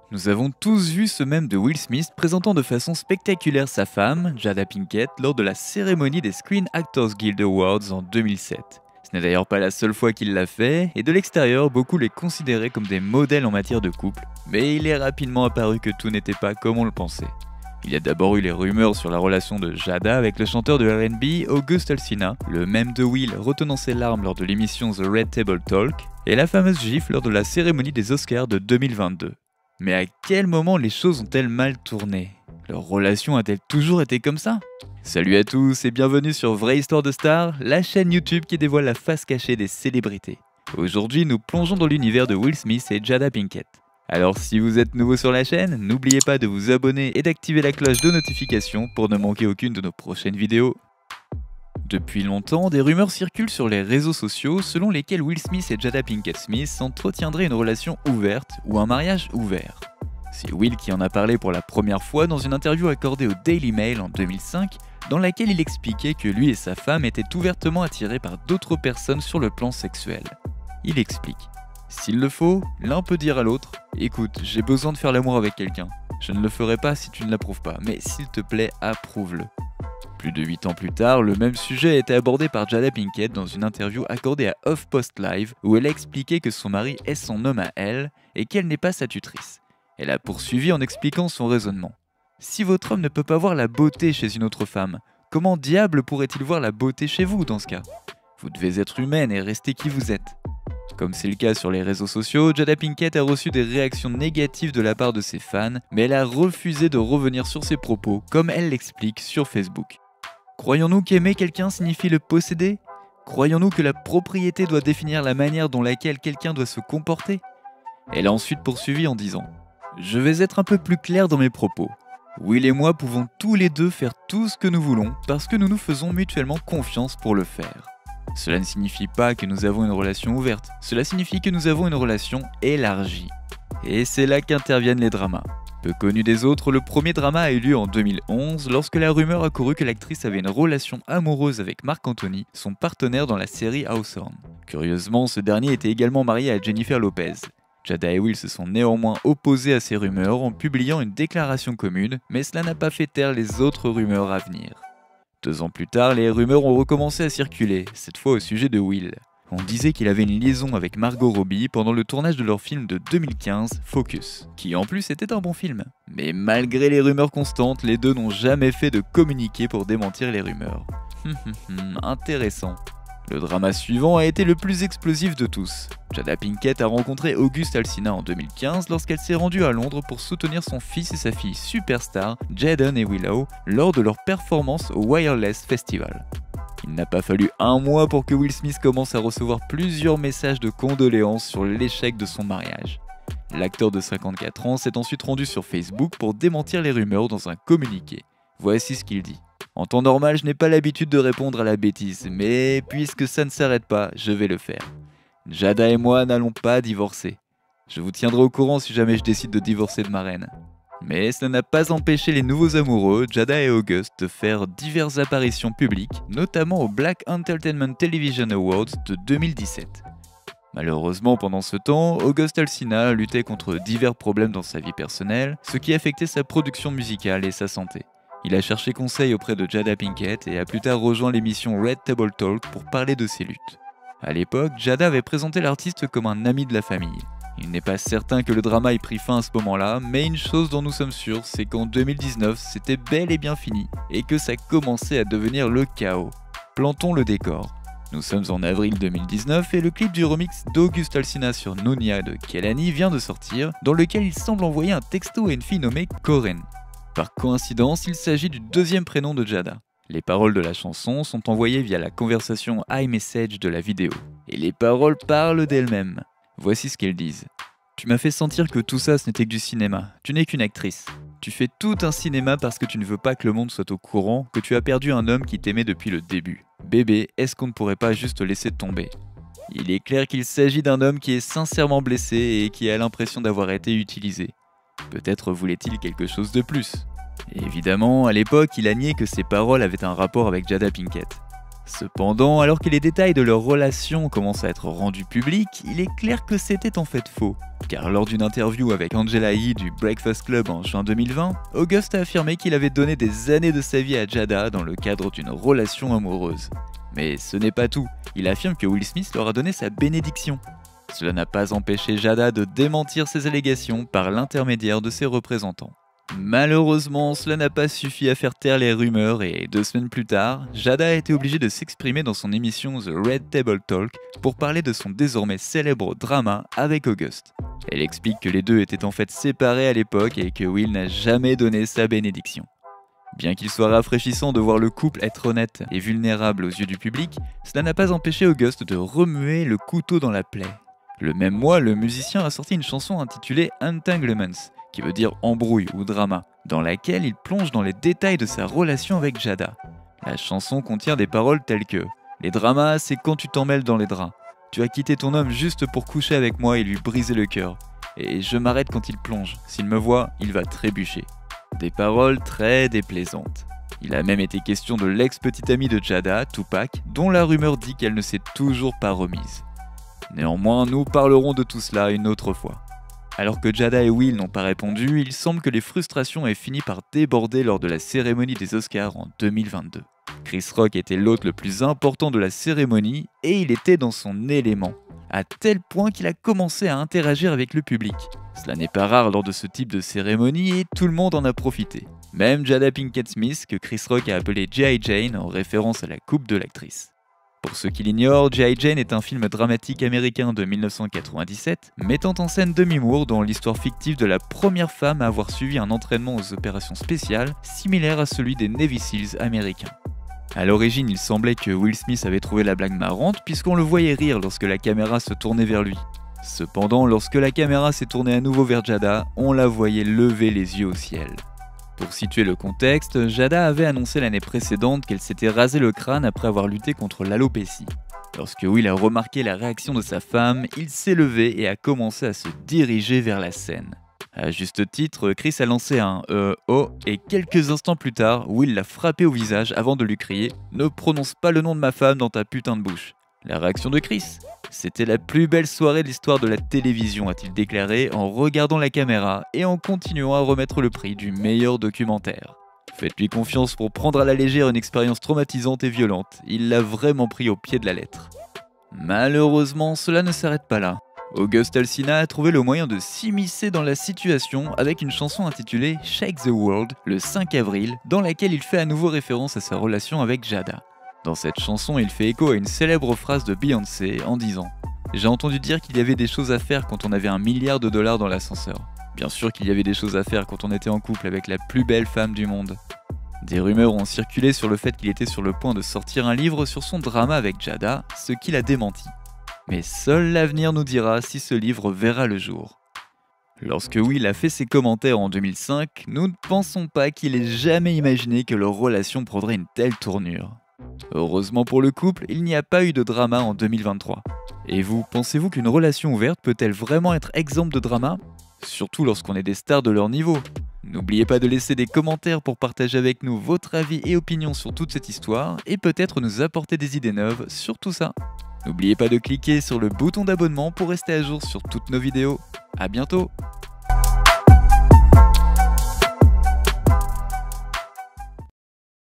Nous avons tous vu ce mème de Will Smith présentant de façon spectaculaire sa femme, Jada Pinkett, lors de la cérémonie des Screen Actors Guild Awards en 2007. Ce n'est d'ailleurs pas la seule fois qu'il l'a fait, et de l'extérieur, beaucoup les considéraient comme des modèles en matière de couple, mais il est rapidement apparu que tout n'était pas comme on le pensait. Il y a d'abord eu les rumeurs sur la relation de Jada avec le chanteur de R&B August Alsina, le mème de Will retenant ses larmes lors de l'émission The Red Table Talk, et la fameuse gifle lors de la cérémonie des Oscars de 2022. Mais à quel moment les choses ont-elles mal tourné? Leur relation a-t-elle toujours été comme ça? Salut à tous et bienvenue sur Vraie Histoire de Stars, la chaîne YouTube qui dévoile la face cachée des célébrités. Aujourd'hui, nous plongeons dans l'univers de Will Smith et Jada Pinkett. Alors si vous êtes nouveau sur la chaîne, n'oubliez pas de vous abonner et d'activer la cloche de notification pour ne manquer aucune de nos prochaines vidéos. Depuis longtemps, des rumeurs circulent sur les réseaux sociaux selon lesquelles Will Smith et Jada Pinkett Smith entretiendraient une relation ouverte ou un mariage ouvert. C'est Will qui en a parlé pour la première fois dans une interview accordée au Daily Mail en 2005, dans laquelle il expliquait que lui et sa femme étaient ouvertement attirés par d'autres personnes sur le plan sexuel. Il explique: s'il le faut, l'un peut dire à l'autre « Écoute, j'ai besoin de faire l'amour avec quelqu'un. Je ne le ferai pas si tu ne l'approuves pas, mais s'il te plaît, approuve-le. » Plus de 8 ans plus tard, le même sujet a été abordé par Jada Pinkett dans une interview accordée à HuffPost Live où elle a expliqué que son mari est son homme à elle et qu'elle n'est pas sa tutrice. Elle a poursuivi en expliquant son raisonnement. Si votre homme ne peut pas voir la beauté chez une autre femme, comment diable pourrait-il voir la beauté chez vous dans ce cas? Vous devez être humaine et rester qui vous êtes. Comme c'est le cas sur les réseaux sociaux, Jada Pinkett a reçu des réactions négatives de la part de ses fans, mais elle a refusé de revenir sur ses propos, comme elle l'explique sur Facebook. Croyons-nous qu'aimer quelqu'un signifie le posséder? Croyons-nous que la propriété doit définir la manière dont laquelle quelqu'un doit se comporter? Elle a ensuite poursuivi en disant: je vais être un peu plus clair dans mes propos. Will et moi pouvons tous les deux faire tout ce que nous voulons parce que nous nous faisons mutuellement confiance pour le faire. Cela ne signifie pas que nous avons une relation ouverte, cela signifie que nous avons une relation élargie. Et c'est là qu'interviennent les dramas. Peu connu des autres, le premier drama a eu lieu en 2011 lorsque la rumeur a couru que l'actrice avait une relation amoureuse avec Marc Anthony, son partenaire dans la série Hawthorne. Curieusement, ce dernier était également marié à Jennifer Lopez. Jada et Will se sont néanmoins opposés à ces rumeurs en publiant une déclaration commune, mais cela n'a pas fait taire les autres rumeurs à venir. 2 ans plus tard, les rumeurs ont recommencé à circuler, cette fois au sujet de Will. On disait qu'il avait une liaison avec Margot Robbie pendant le tournage de leur film de 2015, Focus, qui en plus était un bon film. Mais malgré les rumeurs constantes, les deux n'ont jamais fait de communiqué pour démentir les rumeurs. Intéressant. Le drama suivant a été le plus explosif de tous. Jada Pinkett a rencontré August Alsina en 2015 lorsqu'elle s'est rendue à Londres pour soutenir son fils et sa fille superstar, Jaden et Willow, lors de leur performance au Wireless Festival. Il n'a pas fallu un mois pour que Will Smith commence à recevoir plusieurs messages de condoléances sur l'échec de son mariage. L'acteur de 54 ans s'est ensuite rendu sur Facebook pour démentir les rumeurs dans un communiqué. Voici ce qu'il dit: en temps normal, je n'ai pas l'habitude de répondre à la bêtise, mais puisque ça ne s'arrête pas, je vais le faire. Jada et moi n'allons pas divorcer. Je vous tiendrai au courant si jamais je décide de divorcer de ma reine. Mais cela n'a pas empêché les nouveaux amoureux, Jada et August, de faire diverses apparitions publiques, notamment au Black Entertainment Television Awards de 2017. Malheureusement, pendant ce temps, August Alsina luttait contre divers problèmes dans sa vie personnelle, ce qui affectait sa production musicale et sa santé. Il a cherché conseil auprès de Jada Pinkett et a plus tard rejoint l'émission Red Table Talk pour parler de ses luttes. À l'époque, Jada avait présenté l'artiste comme un ami de la famille. Il n'est pas certain que le drama ait pris fin à ce moment-là, mais une chose dont nous sommes sûrs, c'est qu'en 2019, c'était bel et bien fini, et que ça commençait à devenir le chaos. Plantons le décor. Nous sommes en avril 2019 et le clip du remix d'August Alsina sur Nunia de Kehlani vient de sortir, dans lequel il semble envoyer un texto à une fille nommée Corinne. Par coïncidence, il s'agit du deuxième prénom de Jada. Les paroles de la chanson sont envoyées via la conversation iMessage de la vidéo. Et les paroles parlent d'elles-mêmes. Voici ce qu'elles disent. Tu m'as fait sentir que tout ça ce n'était que du cinéma. Tu n'es qu'une actrice. Tu fais tout un cinéma parce que tu ne veux pas que le monde soit au courant que tu as perdu un homme qui t'aimait depuis le début. Bébé, est-ce qu'on ne pourrait pas juste te laisser tomber? Il est clair qu'il s'agit d'un homme qui est sincèrement blessé et qui a l'impression d'avoir été utilisé. Peut-être voulait-il quelque chose de plus. Et évidemment, à l'époque, il a nié que ses paroles avaient un rapport avec Jada Pinkett. Cependant, alors que les détails de leur relation commencent à être rendus publics, il est clair que c'était en fait faux. Car lors d'une interview avec Angela Yee du Breakfast Club en juin 2020, August a affirmé qu'il avait donné des années de sa vie à Jada dans le cadre d'une relation amoureuse. Mais ce n'est pas tout, il affirme que Will Smith leur a donné sa bénédiction. Cela n'a pas empêché Jada de démentir ces allégations par l'intermédiaire de ses représentants. Malheureusement, cela n'a pas suffi à faire taire les rumeurs et 2 semaines plus tard, Jada a été obligée de s'exprimer dans son émission The Red Table Talk pour parler de son désormais célèbre drama avec August. Elle explique que les deux étaient en fait séparés à l'époque et que Will n'a jamais donné sa bénédiction. Bien qu'il soit rafraîchissant de voir le couple être honnête et vulnérable aux yeux du public, cela n'a pas empêché August de remuer le couteau dans la plaie. Le même mois, le musicien a sorti une chanson intitulée Entanglements, qui veut dire embrouille ou drama, dans laquelle il plonge dans les détails de sa relation avec Jada. La chanson contient des paroles telles que « Les dramas, c'est quand tu t'en mêles dans les draps. Tu as quitté ton homme juste pour coucher avec moi et lui briser le cœur. Et je m'arrête quand il plonge. S'il me voit, il va trébucher. » Des paroles très déplaisantes. Il a même été question de l'ex-petite amie de Jada, Tupac, dont la rumeur dit qu'elle ne s'est toujours pas remise. Néanmoins, nous parlerons de tout cela une autre fois. Alors que Jada et Will n'ont pas répondu, il semble que les frustrations aient fini par déborder lors de la cérémonie des Oscars en 2022. Chris Rock était l'hôte le plus important de la cérémonie et il était dans son élément, à tel point qu'il a commencé à interagir avec le public. Cela n'est pas rare lors de ce type de cérémonie et tout le monde en a profité. Même Jada Pinkett Smith, que Chris Rock a appelé G.I. Jane en référence à la coupe de l'actrice. Pour ceux qui l'ignorent, G.I. Jane est un film dramatique américain de 1997 mettant en scène Demi Moore dans l'histoire fictive de la première femme à avoir suivi un entraînement aux opérations spéciales similaire à celui des Navy Seals américains. A l'origine, il semblait que Will Smith avait trouvé la blague marrante puisqu'on le voyait rire lorsque la caméra se tournait vers lui. Cependant, lorsque la caméra s'est tournée à nouveau vers Jada, on la voyait lever les yeux au ciel. Pour situer le contexte, Jada avait annoncé l'année précédente qu'elle s'était rasé le crâne après avoir lutté contre l'alopécie. Lorsque Will a remarqué la réaction de sa femme, il s'est levé et a commencé à se diriger vers la scène. À juste titre, Chris a lancé un oh et quelques instants plus tard, Will l'a frappé au visage avant de lui crier « Ne prononce pas le nom de ma femme dans ta putain de bouche ». La réaction de Chris ? C'était la plus belle soirée de l'histoire de la télévision, a-t-il déclaré en regardant la caméra et en continuant à remettre le prix du meilleur documentaire. Faites-lui confiance pour prendre à la légère une expérience traumatisante et violente, il l'a vraiment pris au pied de la lettre. Malheureusement, cela ne s'arrête pas là. August Alsina a trouvé le moyen de s'immiscer dans la situation avec une chanson intitulée Shake the World le 5 avril, dans laquelle il fait à nouveau référence à sa relation avec Jada. Dans cette chanson, il fait écho à une célèbre phrase de Beyoncé en disant « J'ai entendu dire qu'il y avait des choses à faire quand on avait $1 milliard dans l'ascenseur. Bien sûr qu'il y avait des choses à faire quand on était en couple avec la plus belle femme du monde. » Des rumeurs ont circulé sur le fait qu'il était sur le point de sortir un livre sur son drama avec Jada, ce qu'il a démenti. Mais seul l'avenir nous dira si ce livre verra le jour. Lorsque Will a fait ses commentaires en 2005, nous ne pensons pas qu'il ait jamais imaginé que leur relation prendrait une telle tournure. Heureusement pour le couple, il n'y a pas eu de drama en 2023. Et vous, pensez-vous qu'une relation ouverte peut-elle vraiment être exempte de drama ? Surtout lorsqu'on est des stars de leur niveau. N'oubliez pas de laisser des commentaires pour partager avec nous votre avis et opinion sur toute cette histoire et peut-être nous apporter des idées neuves sur tout ça. N'oubliez pas de cliquer sur le bouton d'abonnement pour rester à jour sur toutes nos vidéos. À bientôt!